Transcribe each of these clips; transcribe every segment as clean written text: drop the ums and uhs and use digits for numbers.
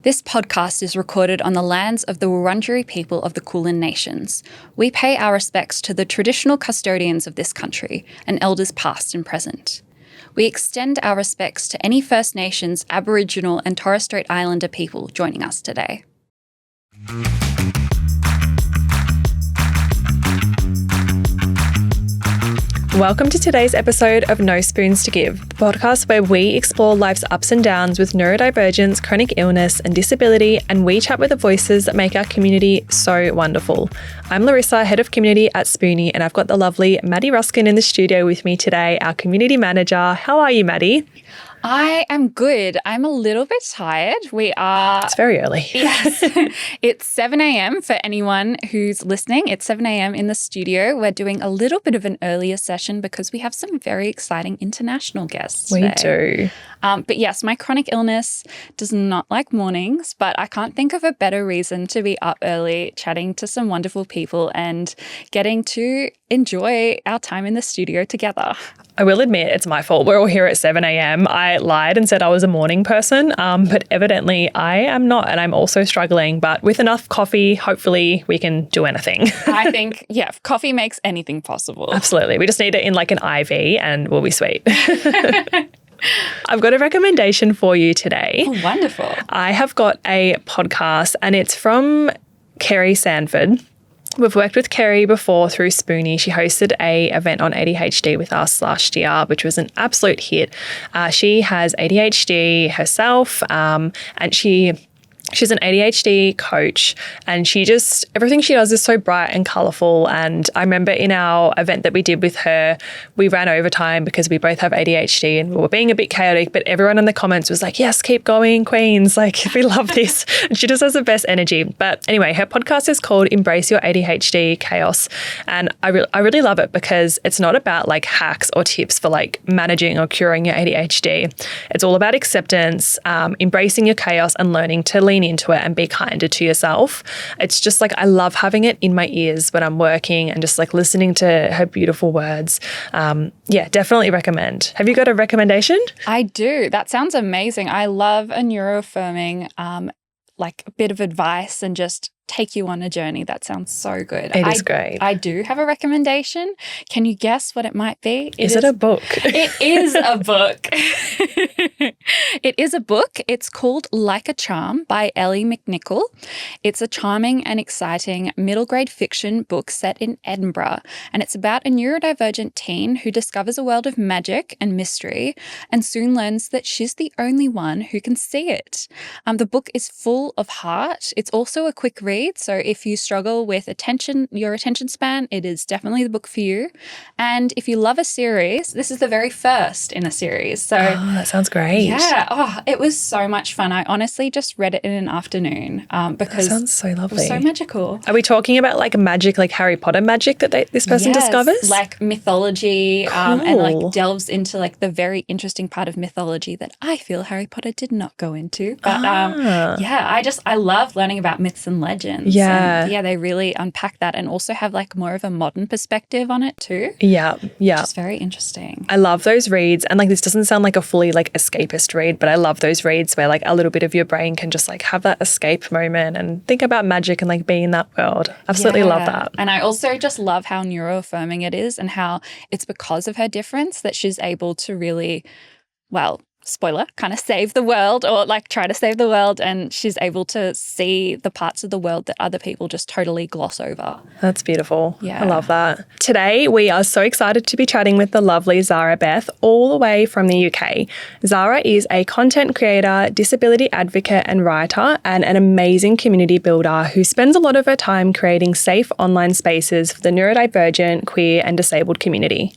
This podcast is recorded on the lands of the Wurundjeri people of the Kulin Nations. We pay our respects to the traditional custodians of this country and elders past and present. We extend our respects to any First Nations, Aboriginal and Torres Strait Islander people joining us today. Welcome to today's episode of No Spoons to Give, the podcast where we explore life's ups and downs with neurodivergence, chronic illness and disability, and we chat with the voices that make our community so wonderful. I'm Larissa, Head of Community at Spoonie, and I've got the lovely Maddie Ruskin in the studio with me today, our Community Manager. How are you, Maddie? I am good. I'm a little bit tired. It's very early. Yes. It's 7 a.m. for anyone who's listening. It's 7 a.m. in the studio. We're doing a little bit of an earlier session because we have some very exciting international guests today. We do. But yes, my chronic illness does not like mornings, but I can't think of a better reason to be up early, chatting to some wonderful people and getting to enjoy our time in the studio together. I will admit it's my fault. We're all here at 7 a.m. I lied and said I was a morning person, but evidently I am not, and I'm also struggling. But with enough coffee, hopefully we can do anything. I think, yeah, coffee makes anything possible. Absolutely. We just need it in like an IV and we'll be sweet. I've got a recommendation for you today. Oh, wonderful. I have got a podcast and it's from Kerry Sanford. We've worked with Kerry before through Spoonie. She hosted a event on ADHD with us last year, which was an absolute hit. She has ADHD herself, and she's an ADHD coach, and everything she does is so bright and colourful. And I remember in our event that we did with her, we ran overtime because we both have ADHD and we were being a bit chaotic, but everyone in the comments was like, yes, keep going, queens. Like, we love this. And she just has the best energy. But anyway, her podcast is called Embrace Your ADHD Chaos. And I really love it because it's not about like hacks or tips for like managing or curing your ADHD. It's all about acceptance, embracing your chaos and learning to lean into it and be kinder to yourself. It's just like I love having it in my ears when I'm working and just like listening to her beautiful words. Definitely recommend. Have you got a recommendation? I do. That sounds amazing. I love a neuroaffirming like a bit of advice and just take you on a journey. That sounds so good. It is great. I do have a recommendation. Can you guess what it might be? Is it a book? It is a book. It is a book. It's called Like a Charm by Elle McNicoll. It's a charming and exciting middle grade fiction book set in Edinburgh, and it's about a neurodivergent teen who discovers a world of magic and mystery and soon learns that she's the only one who can see it. The book is full of heart. It's also a quick read. So if you struggle with your attention span, it is definitely the book for you. And if you love a series, this is the very first in a series. So that sounds great. Yeah. It was so much fun. I honestly just read it in an afternoon because that sounds so lovely. It was so magical. Are we talking about like magic, like Harry Potter magic that this person discovers? Like mythology, cool. And like delves into like the very interesting part of mythology that I feel Harry Potter did not go into. But I love learning about myths and legends. Yeah. And they really unpack that and also have like more of a modern perspective on it too. Yeah. Which is very interesting. I love those reads. And like this doesn't sound like a fully like escapist read, but I love those reads where like a little bit of your brain can just like have that escape moment and think about magic and like be in that world. Absolutely love that. And I also just love how neuroaffirming it is and how it's because of her difference that she's able to really, spoiler, kind of save the world or like try to save the world, and she's able to see the parts of the world that other people just totally gloss over. That's beautiful. Yeah. I love that. Today we are so excited to be chatting with the lovely Zara Beth all the way from the UK. Zara is a content creator, disability advocate and writer, and an amazing community builder who spends a lot of her time creating safe online spaces for the neurodivergent, queer and disabled community.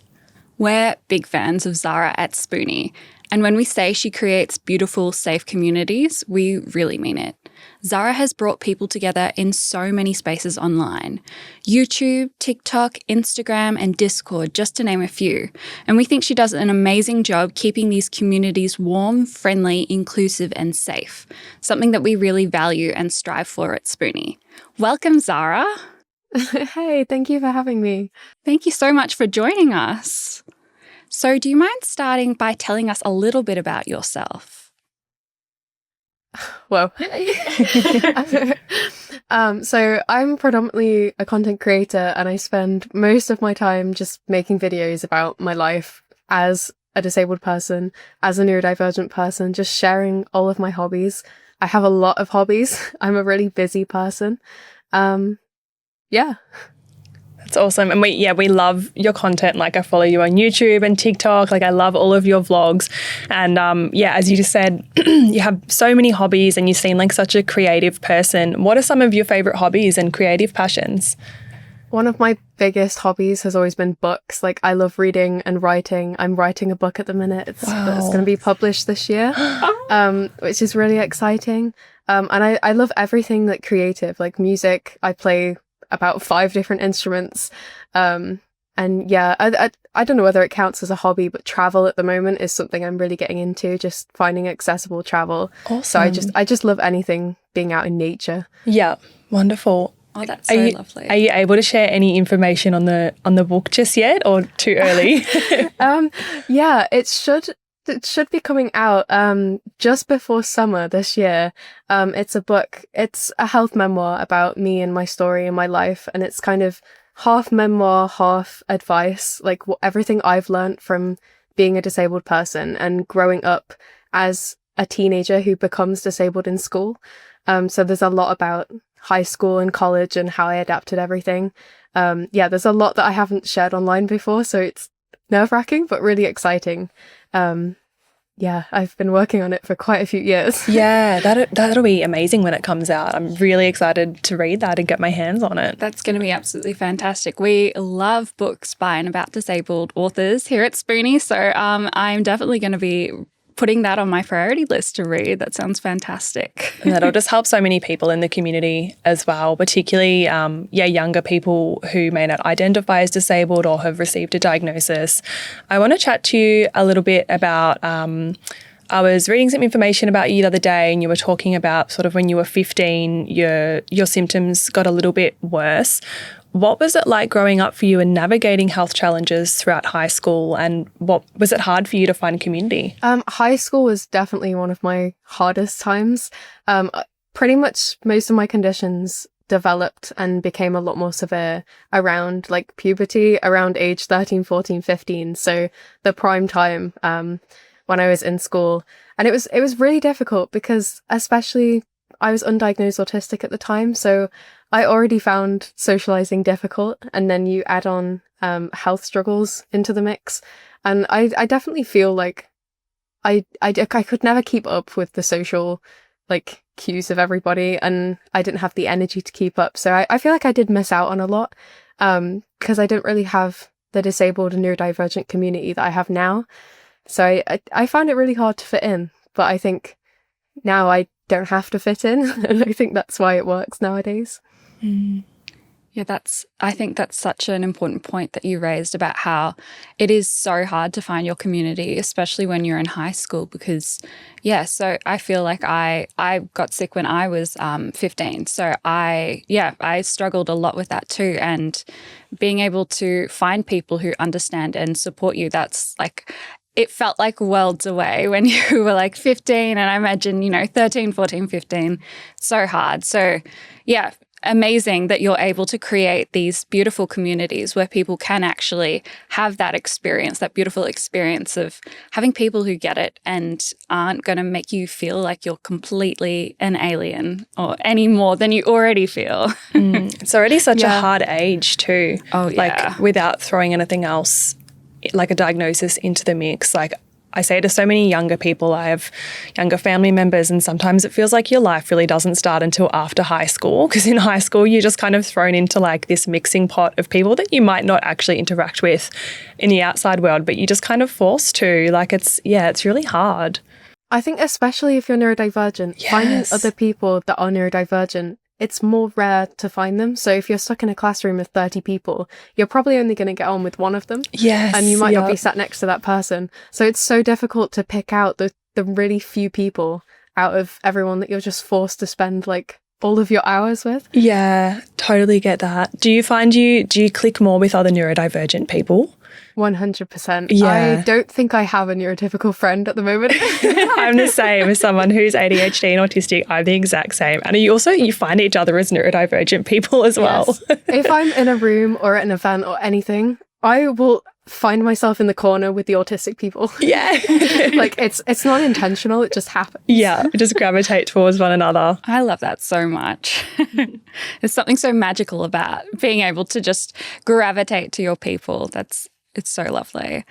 We're big fans of Zara at Spoonie. And when we say she creates beautiful, safe communities, we really mean it. Zara has brought people together in so many spaces online. YouTube, TikTok, Instagram, and Discord, just to name a few. And we think she does an amazing job keeping these communities warm, friendly, inclusive, and safe. Something that we really value and strive for at Spoonie. Welcome, Zara. Hey, thank you for having me. Thank you so much for joining us. So do you mind starting by telling us a little bit about yourself? Well, so I'm predominantly a content creator, and I spend most of my time just making videos about my life as a disabled person, as a neurodivergent person, just sharing all of my hobbies. I have a lot of hobbies. I'm a really busy person. Yeah. That's awesome. And we love your content. Like, I follow you on YouTube and TikTok. Like, I love all of your vlogs. And as you just said, you have so many hobbies and you seem like such a creative person. What are some of your favorite hobbies and creative passions? One of my biggest hobbies has always been books. Like, I love reading and writing. I'm writing a book at the minute. It's going to be published this year, which is really exciting. And I love everything like creative, like music. I play about 5 different instruments. And yeah, I don't know whether it counts as a hobby, but travel at the moment is something I'm really getting into, just finding accessible travel. Awesome. So I just love anything being out in nature. Yeah, wonderful. Oh, that's so lovely. Are you able to share any information on the book just yet, or too early? Yeah, it should be coming out just before summer this year. It's a book. It's a health memoir about me and my story and my life, and it's kind of half memoir, half advice, like everything I've learned from being a disabled person and growing up as a teenager who becomes disabled in school. So there's a lot about high school and college and how I adapted everything. There's a lot that I haven't shared online before, so it's nerve-wracking but really exciting. I've been working on it for quite a few years. Yeah, that'll be amazing when it comes out. I'm really excited to read that and get my hands on it. That's going to be absolutely fantastic. We love books by and about disabled authors here at Spoonie, so I'm definitely going to be putting that on my priority list to read. That sounds fantastic. And that'll just help so many people in the community as well, particularly younger people who may not identify as disabled or have received a diagnosis. I want to chat to you a little bit about I was reading some information about you the other day, and you were talking about sort of when you were 15, your symptoms got a little bit worse. What was it like growing up for you and navigating health challenges throughout high school, and what was it hard for you to find community? High school was definitely one of my hardest times. Pretty much most of my conditions developed and became a lot more severe around like puberty, around age 13, 14, 15. So the prime time when I was in school. And it was really difficult because especially I was undiagnosed autistic at the time. So I already found socializing difficult, and then you add on health struggles into the mix. And I definitely feel like I could never keep up with the social like cues of everybody, and I didn't have the energy to keep up. So I feel like I did miss out on a lot because I didn't really have the disabled and neurodivergent community that I have now. So I found it really hard to fit in, but I think now I don't have to fit in, and I think that's why it works nowadays. Mm. Yeah, I think that's such an important point that you raised about how it is so hard to find your community, especially when you're in high school, because so I feel like I got sick when I was 15. So I struggled a lot with that too. And being able to find people who understand and support you, that's like, it felt like worlds away when you were like 15, and I imagine, 13, 14, 15, so hard. So yeah, amazing that you're able to create these beautiful communities where people can actually have that experience, that beautiful experience of having people who get it and aren't going to make you feel like you're completely an alien or any more than you already feel. It's already such a hard age too. Oh, yeah. Like, without throwing anything else, like a diagnosis, into the mix. Like, I say to so many younger people, I have younger family members, and sometimes it feels like your life really doesn't start until after hhigh school, because in high school you're just kind of thrown into like this mixing pot of people that you might not actually interact with in the outside world, but you're just kind of forced to. Like, it's really hard. I think especially if you're neurodivergent, finding other people that are neurodivergent, it's more rare to find them. So if you're stuck in a classroom of 30 people, you're probably only going to get on with one of them. Yes. And you might not be sat next to that person. So it's so difficult to pick out the really few people out of everyone that you're just forced to spend like all of your hours with. Yeah, totally get that. Do you find do you click more with other neurodivergent people? 100%. Yeah. I don't think I have a neurotypical friend at the moment. I'm the same as someone who's ADHD and autistic. I'm the exact same. And you find each other as neurodivergent people as well. Yes. If I'm in a room or at an event or anything, I will find myself in the corner with the autistic people. Yeah. Like it's not intentional, it just happens. Yeah, just gravitate towards one another. I love that so much. There's something so magical about being able to just gravitate to your people. It's so lovely.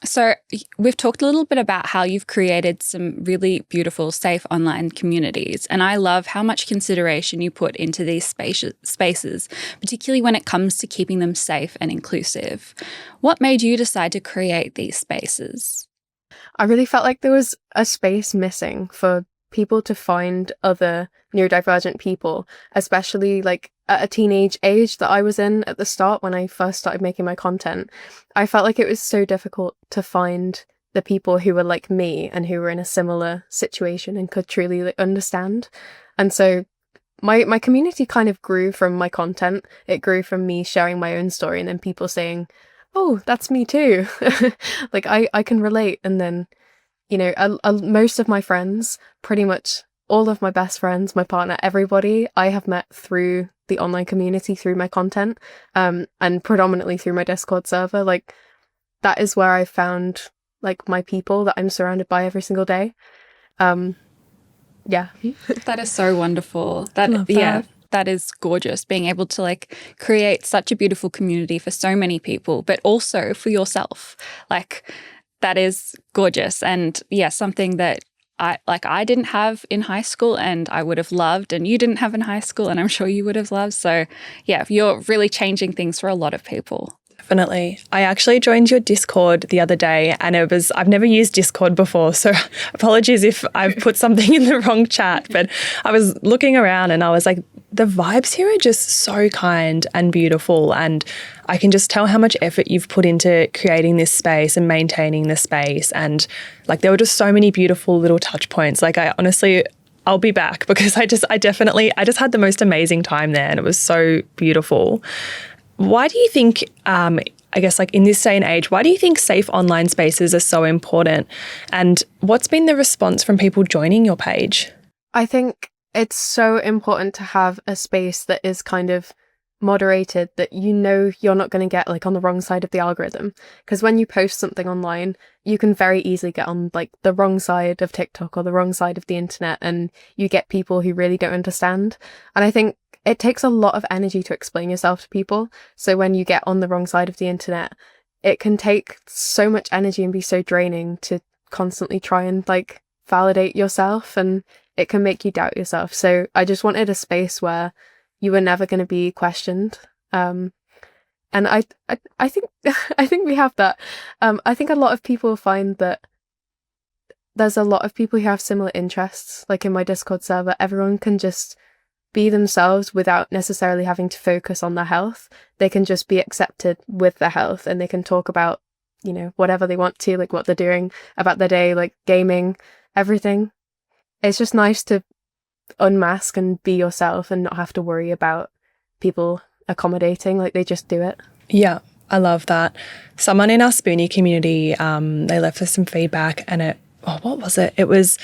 So we've talked a little bit about how you've created some really beautiful, safe online communities. And I love how much consideration you put into these spaces, particularly when it comes to keeping them safe and inclusive. What made you decide to create these spaces? I really felt like there was a space missing for people to find other neurodivergent people, especially like at a teenage age that I was in at the start when I first started making my content. I felt like it was so difficult to find the people who were like me and who were in a similar situation and could truly like, understand. And so my community kind of grew from my content. It grew from me sharing my own story and then people saying, oh, that's me too. Like I can relate. And then, you know, most of my friends, pretty much all of my best friends, my partner, everybody I have met through the online community, through my content, and predominantly through my Discord server. Like that is where I found like my people that I'm surrounded by every single day. Yeah. That is so wonderful. That is gorgeous, being able to like create such a beautiful community for so many people, but also for yourself. Like that is gorgeous. And yeah, something that I didn't have in high school and I would have loved, and you didn't have in high school and I'm sure you would have loved. So yeah, you're really changing things for a lot of people. Definitely. I actually joined your Discord the other day and I've never used Discord before, so apologies if I've put something in the wrong chat, but I was looking around and I was like, the vibes here are just so kind and beautiful, and I can just tell how much effort you've put into creating this space and maintaining the space, and like there were just so many beautiful little touch points. Like I'll be back because I just had the most amazing time there and it was so beautiful. Why do you think, I guess like in this day and age, why do you think safe online spaces are so important? And what's been the response from people joining your page? I think it's so important to have a space that is kind of moderated, that you know you're not going to get like on the wrong side of the algorithm. Because when you post something online, you can very easily get on like the wrong side of TikTok or the wrong side of the internet, and you get people who really don't understand. And I think it takes a lot of energy to explain yourself to people. So when you get on the wrong side of the internet, it can take so much energy and be so draining to constantly try and like validate yourself, and it can make you doubt yourself. So I just wanted a space where you were never going to be questioned. And I think I think we have that. I think a lot of people find that there's a lot of people who have similar interests. Like in my Discord server, everyone can just be themselves without necessarily having to focus on their health. They can just be accepted with their health, and they can talk about, you know, whatever they want to, like what they're doing about their day, like gaming, everything. It's just nice to unmask and be yourself and not have to worry about people accommodating. Like they just do it. Yeah, I love that. Someone in our Spoonie community, they left us some feedback, and what was it? It was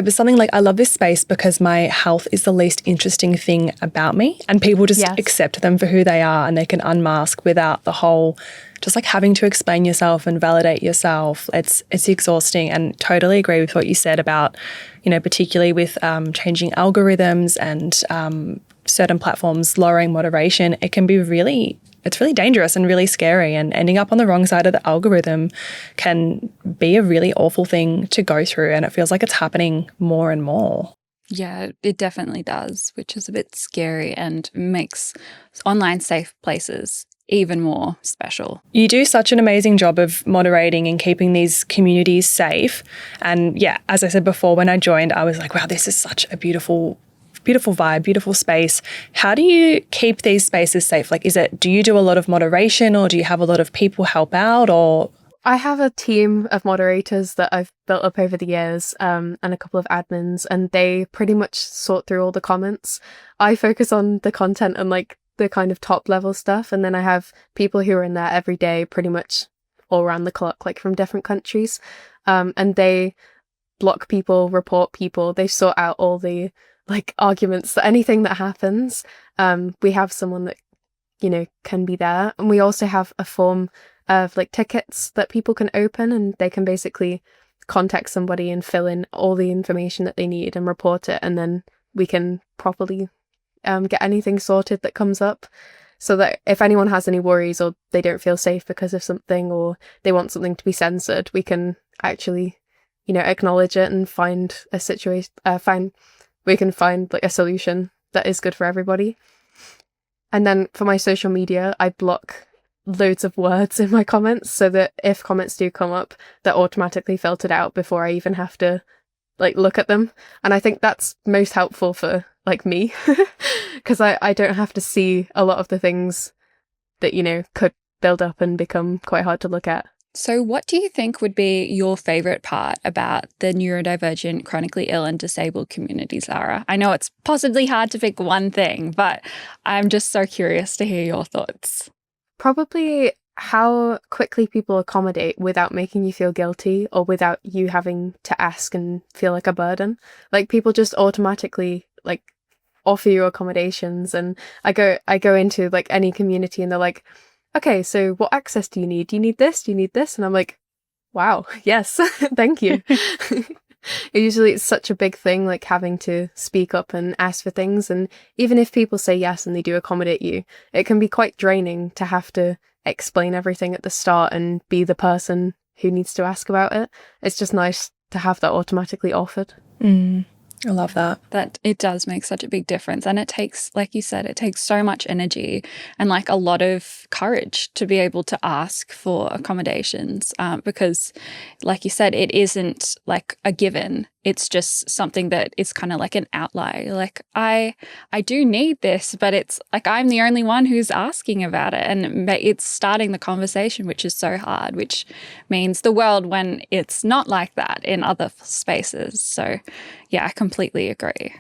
something like, I love this space because my health is the least interesting thing about me, and people just accept them for who they are, and they can unmask without the whole just like having to explain yourself and validate yourself. It's exhausting, and totally agree with what you said about, you know, particularly with changing algorithms and certain platforms lowering moderation. It can be it's really dangerous and really scary, and ending up on the wrong side of the algorithm can be a really awful thing to go through, and it feels like it's happening more and more. Yeah, it definitely does, which is a bit scary and makes online safe places even more special. You do such an amazing job of moderating and keeping these communities safe. And yeah, as I said before, when I joined, I was like, wow, this is such a beautiful vibe, beautiful space. How do you keep these spaces safe? Like, do you do a lot of moderation, or do you have a lot of people help out, or? I have a team of moderators that I've built up over the years, and a couple of admins, and they pretty much sort through all the comments. I focus on the content and like the kind of top level stuff. And then I have people who are in there every day, pretty much all around the clock, like from different countries. And they block people, report people. They sort out all the like arguments, anything that happens. We have someone that, you know, can be there. And we also have a form of like tickets that people can open, and they can basically contact somebody and fill in all the information that they need and report it. And then we can properly get anything sorted that comes up, so that if anyone has any worries or they don't feel safe because of something, or they want something to be censored, we can actually, you know, acknowledge it and find a situation, we can find like a solution that is good for everybody. And then for my social media, I block loads of words in my comments, so that if comments do come up, they're automatically filtered out before I even have to like look at them. And I think that's most helpful for like me, because I don't have to see a lot of the things that, you know, could build up and become quite hard to look at. So what do you think would be your favourite part about the neurodivergent, chronically ill and disabled community, Zara? I know it's possibly hard to pick one thing, but I'm just so curious to hear your thoughts. Probably how quickly people accommodate without making you feel guilty, or without you having to ask and feel like a burden. Like people just automatically like offer you accommodations. And I go into like any community and they're like, okay, so what access do you need? Do you need this? Do you need this? And I'm like, wow, yes, thank you. Usually it's such a big thing, like having to speak up and ask for things. And even if people say yes and they do accommodate you, it can be quite draining to have to explain everything at the start and be the person who needs to ask about it. It's just nice to have that automatically offered. I love that. That it does make such a big difference. And it takes, like you said, it takes so much energy and like a lot of courage to be able to ask for accommodations, because like you said, it isn't like a given. It's just something that is kind of like an outlier. Like I do need this, but it's like I'm the only one who's asking about it, and it's starting the conversation, which is so hard, which means the world when it's not like that in other spaces. So yeah, I completely agree.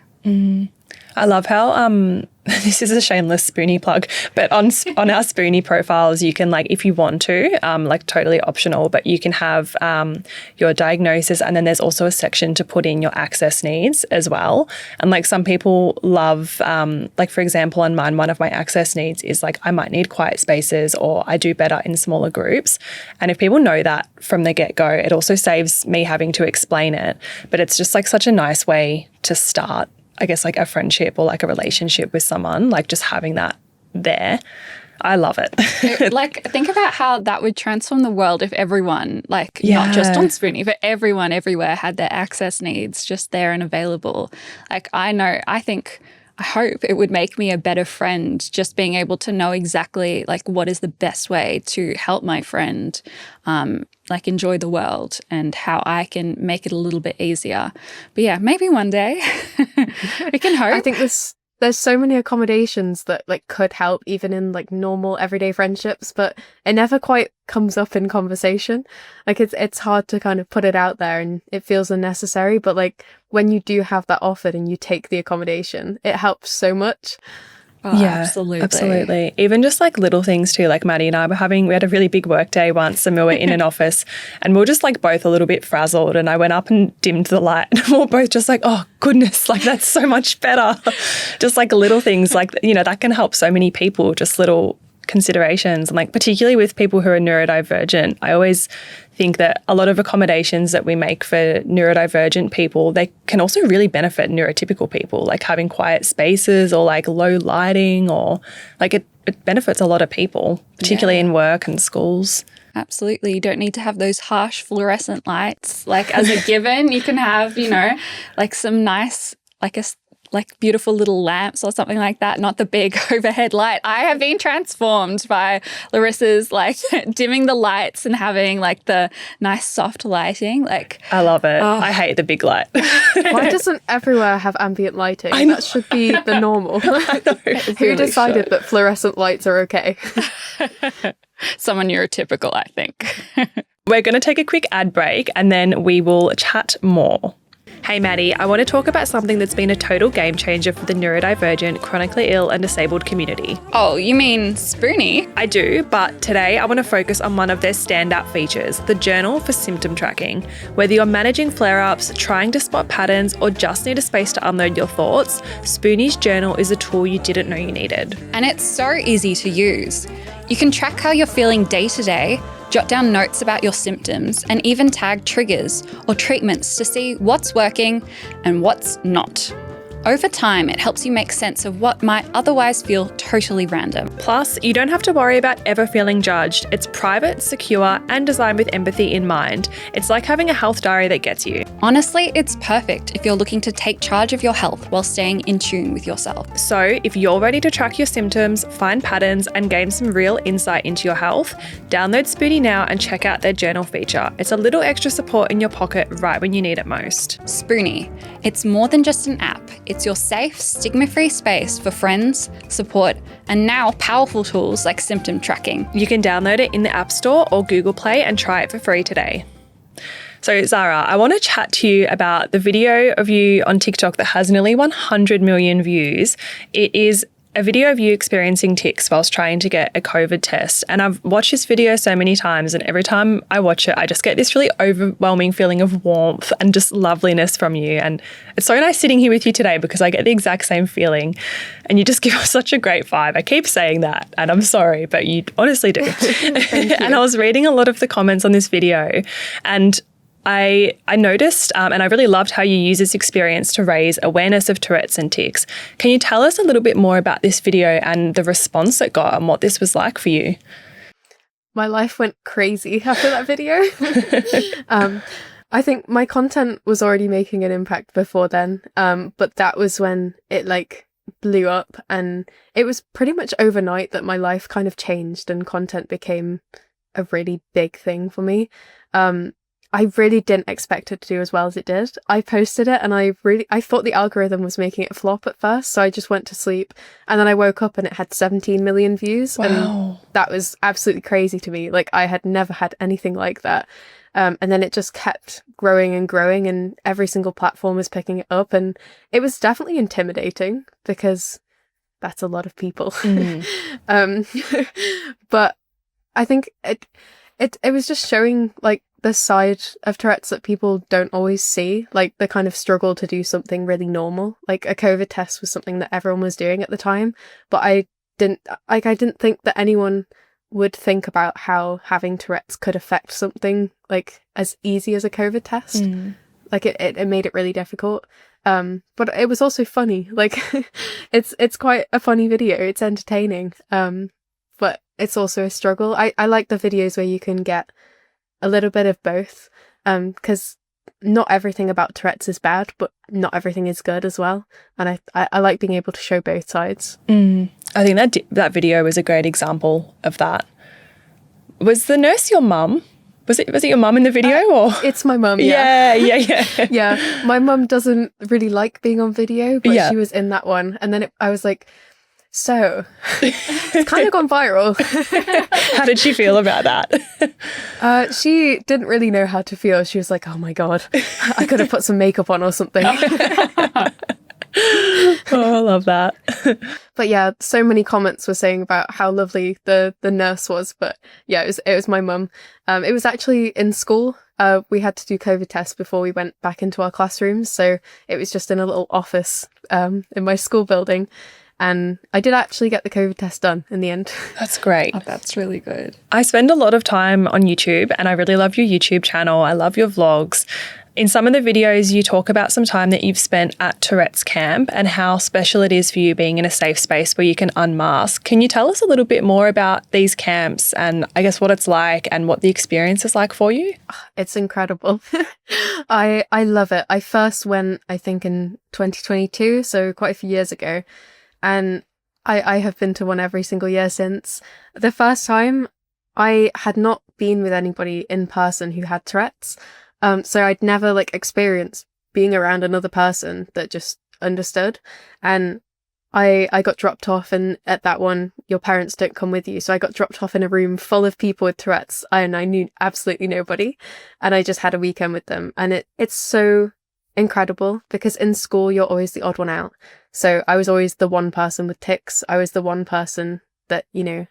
I love how this is a shameless Spoonie plug, but on our Spoonie profiles, you can, like, if you want to, like totally optional, but you can have your diagnosis, and then there's also a section to put in your access needs as well. And like some people love, like for example, on mine, one of my access needs is like I might need quiet spaces, or I do better in smaller groups. And if people know that from the get-go, it also saves me having to explain it. But it's just like such a nice way to start, I guess, like a friendship or like a relationship with someone, like just having that there. I love it. Like, think about how that would transform the world if everyone, like, not just on Spoonie, but everyone everywhere had their access needs just there and available. Like, I hope it would make me a better friend, just being able to know exactly like what is the best way to help my friend like enjoy the world, and how I can make it a little bit easier. But yeah, maybe one day we can hope. I think there's so many accommodations that like could help even in like normal everyday friendships, but it never quite comes up in conversation. Like it's hard to kind of put it out there, and it feels unnecessary. But like when you do have that offered and you take the accommodation, it helps so much. Oh, yeah, absolutely. Even just like little things too. Like Maddie and I we had a really big work day once, and we were in an office and we were just like both a little bit frazzled, and I went up and dimmed the light, and we were both just like, oh goodness, like that's so much better. Just like little things like, you know, that can help so many people, just little considerations. And like particularly with people who are neurodivergent, I always think that a lot of accommodations that we make for neurodivergent people, they can also really benefit neurotypical people, like having quiet spaces or like low lighting, or like it benefits a lot of people, particularly in work and schools. Absolutely. You don't need to have those harsh fluorescent lights like as a given. You can have, you know, like some nice, like beautiful little lamps or something like that, not the big overhead light. I have been transformed by Larissa's like dimming the lights and having like the nice soft lighting. Like, I love it. I hate the big light. Why doesn't everywhere have ambient lighting? That should be the normal. I know, Who decided that fluorescent lights are okay? Someone neurotypical, I think. We're going to take a quick ad break, and then we will chat more. Hey Maddie, I want to talk about something that's been a total game changer for the neurodivergent, chronically ill and disabled community. Oh, you mean Spoonie? I do, but today I want to focus on one of their standout features, the Journal for Symptom Tracking. Whether you're managing flare-ups, trying to spot patterns, or just need a space to unload your thoughts, Spoonie's Journal is a tool you didn't know you needed. And it's so easy to use. You can track how you're feeling day to day, jot down notes about your symptoms, and even tag triggers or treatments to see what's working and what's not. Over time, it helps you make sense of what might otherwise feel totally random. Plus, you don't have to worry about ever feeling judged. It's private, secure, and designed with empathy in mind. It's like having a health diary that gets you. Honestly, it's perfect if you're looking to take charge of your health while staying in tune with yourself. So, if you're ready to track your symptoms, find patterns, and gain some real insight into your health, download Spoonie now and check out their journal feature. It's a little extra support in your pocket right when you need it most. Spoonie. It's more than just an app. It's your safe, stigma-free space for friends, support, and now powerful tools like symptom tracking. You can download it in the App Store or Google Play and try it for free today. So Zara, I want to chat to you about the video of you on TikTok that has nearly 100 million views. It is a video of you experiencing tics whilst trying to get a COVID test. And I've watched this video so many times, and every time I watch it, I just get this really overwhelming feeling of warmth and just loveliness from you. And it's so nice sitting here with you today because I get the exact same feeling. And you just give us such a great vibe. I keep saying that, and I'm sorry, but you honestly do. And I was reading a lot of the comments on this video, and I noticed and I really loved how you use this experience to raise awareness of Tourette's and tics. Can you tell us a little bit more about this video and the response it got and what this was like for you? My life went crazy after that video. I think my content was already making an impact before then, but that was when it blew up, and it was pretty much overnight that my life kind of changed and content became a really big thing for me. I really didn't expect it to do as well as it did. I posted it and I thought the algorithm was making it flop at first, so I just went to sleep, and then I woke up and it had 17 million views. Wow. And that was absolutely crazy to me. Like, I had never had anything like that. And then it just kept growing and growing, and every single platform was picking it up, and it was definitely intimidating because that's a lot of people. But I think it was just showing the side of Tourette's that people don't always see, like the kind of struggle to do something really normal. Like, a COVID test was something that everyone was doing at the time, but I didn't think that anyone would think about how having Tourette's could affect something like as easy as a COVID test. Like, it made it really difficult. But it was also funny. Like, it's quite a funny video. It's entertaining. But it's also a struggle. I like the videos where you can get a little bit of both, because not everything about Tourette's is bad, but not everything is good as well. And I like being able to show both sides. I think that video was a great example of that. Was the nurse your mum? Was it your mum in the video? Or it's my mum. Yeah. Yeah. My mum doesn't really like being on video, but she was in that one, and then I was like, so it's kind of gone viral. How did she feel about that? She didn't really know how to feel. She was like, oh my God, I could have put some makeup on or something. Oh, I love that. But yeah, so many comments were saying about how lovely the nurse was. But yeah, it was my mum. It was actually in school. We had to do COVID tests before we went back into our classrooms. So it was just in a little office in my school building. And I did actually get the COVID test done in the end. That's great. Oh, that's really good. I spend a lot of time on YouTube, and I really love your YouTube channel. I love your vlogs. In some of the videos, you talk about some time that you've spent at Tourette's camp and how special it is for you being in a safe space where you can unmask. Can you tell us a little bit more about these camps and I guess what it's like and what the experience is like for you? It's incredible. I love it. I first went, I think, in 2022, so quite a few years ago. And I have been to one every single year since. The first time, I had not been with anybody in person who had Tourette's. So I'd never experienced being around another person that just understood. And I got dropped off, and at that one, your parents don't come with you. So I got dropped off in a room full of people with Tourette's, and I knew absolutely nobody. And I just had a weekend with them. And it's so incredible because in school you're always the odd one out. So I was always the one person with tics. I was the one person that, you know,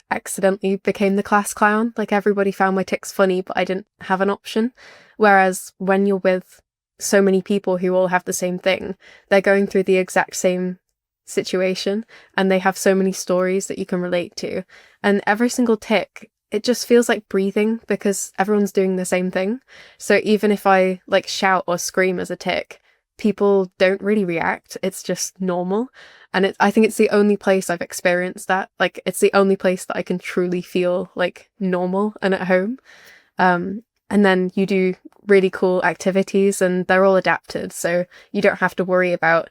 accidentally became the class clown. Like everybody found my tics funny, but I didn't have an option. Whereas when you're with so many people who all have the same thing, they're going through the exact same situation and they have so many stories that you can relate to. And every single tic, it just feels like breathing because everyone's doing the same thing. So even if I like shout or scream as a tic, people don't really react. It's just normal. And I think it's the only place I've experienced that. Like, it's the only place that I can truly feel like normal and at home. And then you do really cool activities and they're all adapted. So you don't have to worry about,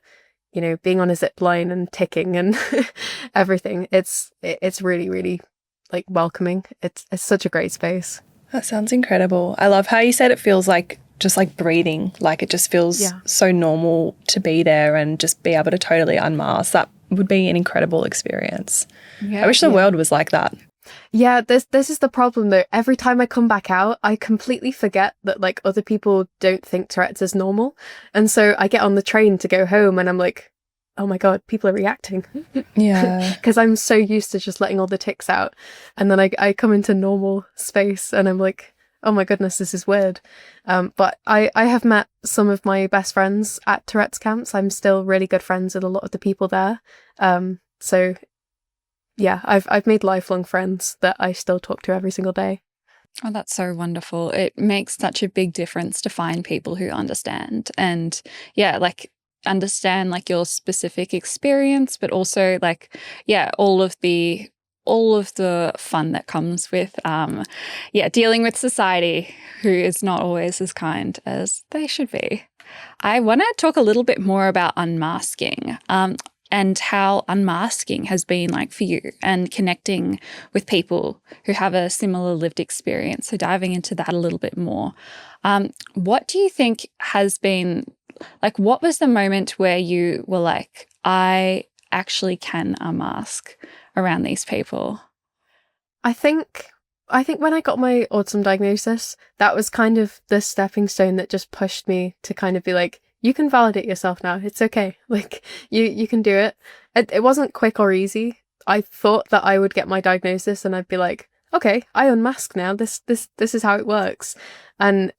you know, being on a zip line and ticking and everything. It's really, really like welcoming. It's such a great space. That sounds incredible. I love how you said it feels like just like breathing, like it just feels so normal to be there and just be able to totally unmask. That would be an incredible experience. Yeah, I wish the world was like that. Yeah, this is the problem though. Every time I come back out, I completely forget that like other people don't think Tourette's is normal. And so I get on the train to go home and I'm like, oh my God, people are reacting. Yeah. Because I'm so used to just letting all the tics out. And then I come into normal space and I'm like, oh my goodness, this is weird. But I have met some of my best friends at Tourette's camps. I'm still really good friends with a lot of the people there. So yeah, I've made lifelong friends that I still talk to every single day. Oh, that's so wonderful. It makes such a big difference to find people who understand and like understand like your specific experience, but also like, all of the fun that comes with, dealing with society who is not always as kind as they should be. I want to talk a little bit more about unmasking, and how unmasking has been like for you and connecting with people who have a similar lived experience. So diving into that a little bit more. What do you think has been, like, what was the moment where you were like, I actually can unmask around these people? I think when I got my autism diagnosis, that was kind of the stepping stone that just pushed me to kind of be like, you can validate yourself now. It's okay. Like you can do it. It wasn't quick or easy. I thought that I would get my diagnosis and I'd be like, okay, I unmask now. This is how it works. And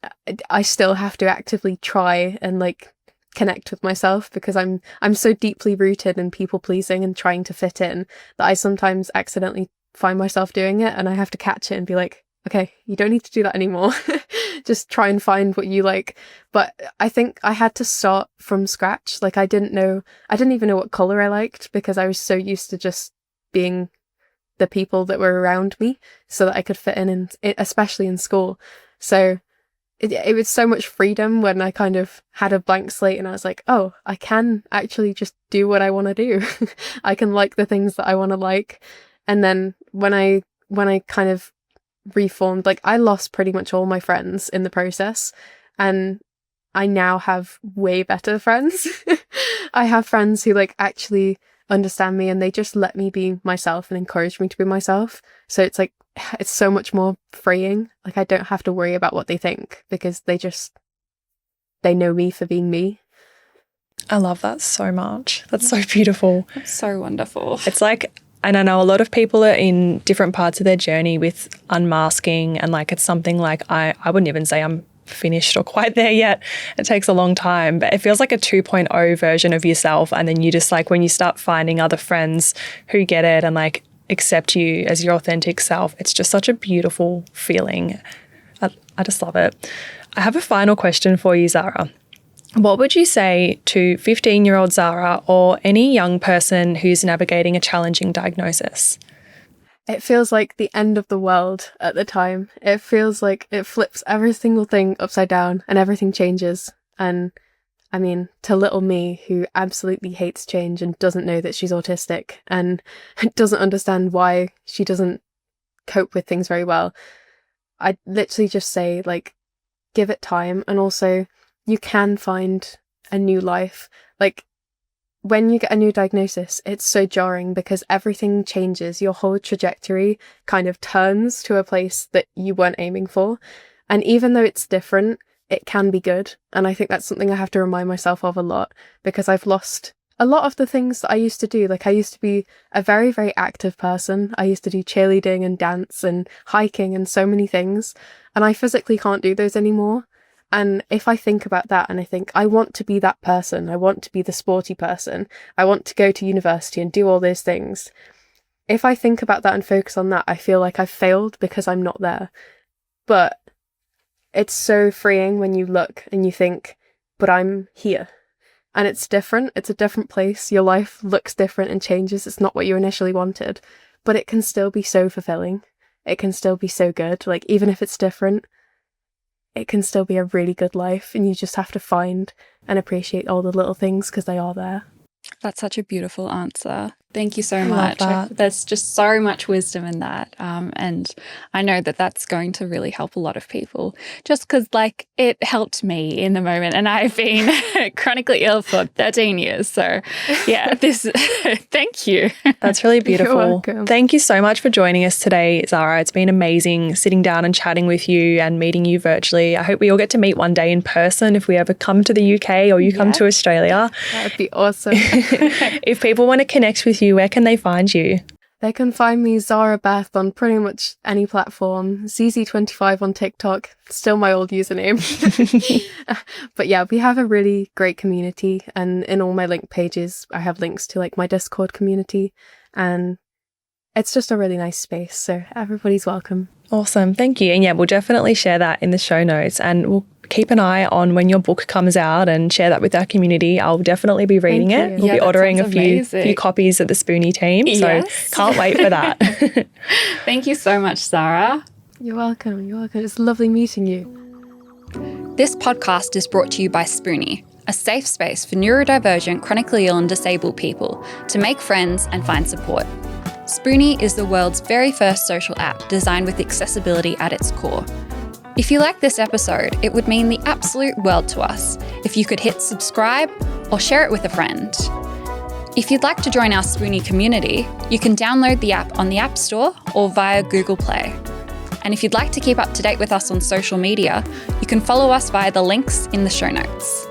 I still have to actively try and like connect with myself because I'm so deeply rooted in people pleasing and trying to fit in that I sometimes accidentally find myself doing it and I have to catch it and be like, okay, you don't need to do that anymore. Just try and find what you like. But I think I had to start from scratch. Like I didn't even know what color I liked because I was so used to just being the people that were around me so that I could fit in especially in school. So it was so much freedom when I kind of had a blank slate and I was like, oh, I can actually just do what I want to do. I can like the things that I want to like. And then when I kind of reformed, like I lost pretty much all my friends in the process and I now have way better friends. I have friends who like actually understand me and they just let me be myself and encourage me to be myself. So it's like, it's so much more freeing. Like I don't have to worry about what they think because they know me for being me. I love that so much. That's so beautiful. That's so wonderful. It's like, and I know a lot of people are in different parts of their journey with unmasking and like it's something like I wouldn't even say I'm finished or quite there yet. It takes a long time, but it feels like a 2.0 version of yourself. And then you just like when you start finding other friends who get it and like accept you as your authentic self, it's just such a beautiful feeling. I just love it. I have a final question for you, Zara. What would you say to 15-year-old Zara or any young person who's navigating a challenging diagnosis? It feels like the end of the world at the time. It feels like it flips every single thing upside down and everything changes. And I mean, to little me who absolutely hates change and doesn't know that she's autistic and doesn't understand why she doesn't cope with things very well, I'd literally just say like, give it time. And also you can find a new life. Like when you get a new diagnosis, it's so jarring because everything changes. Your whole trajectory kind of turns to a place that you weren't aiming for. And even though it's different, it can be good. And I think that's something I have to remind myself of a lot, because I've lost a lot of the things that I used to do. Like, I used to be a very, very active person. I used to do cheerleading and dance and hiking and so many things. And I physically can't do those anymore. And if I think about that and I think, I want to be that person, I want to be the sporty person, I want to go to university and do all those things. If I think about that and focus on that, I feel like I've failed because I'm not there. But it's so freeing when you look and you think, but I'm here. And it's different. It's a different place. Your life looks different and changes. It's not what you initially wanted, but it can still be so fulfilling. It can still be so good. Like, even if it's different, it can still be a really good life, and you just have to find and appreciate all the little things because they are there. That's such a beautiful answer. Thank you so I much. love that. There's just so much wisdom in that. And I know that that's going to really help a lot of people, just because, like, it helped me in the moment, and I've been chronically ill for 13 years. So yeah, thank you. That's really beautiful. You're welcome. Thank you so much for joining us today, Zara. It's been amazing sitting down and chatting with you and meeting you virtually. I hope we all get to meet one day in person if we ever come to the UK or you come to Australia. That would be awesome. If people want to connect with you, where can they find you? They can find me, Zara Beth, on pretty much any platform. ZZ25 on TikTok, still my old username. But yeah, we have a really great community, and in all my link pages, I have links to, like, my Discord community, and it's just a really nice space. So everybody's welcome. Awesome. Thank you. And yeah, we'll definitely share that in the show notes, and we'll keep an eye on when your book comes out and share that with our community. I'll definitely be reading Thank it. you. We'll be ordering a sounds few amazing. copies at the Spoonie team. Yes. So can't wait for that. Thank you so much, Zara. You're welcome. You're welcome. It's lovely meeting you. This podcast is brought to you by Spoonie, a safe space for neurodivergent, chronically ill and disabled people to make friends and find support. Spoonie is the world's very first social app designed with accessibility at its core. If you like this episode, it would mean the absolute world to us if you could hit subscribe or share it with a friend. If you'd like to join our Spoonie community, you can download the app on the App Store or via Google Play. And if you'd like to keep up to date with us on social media, you can follow us via the links in the show notes.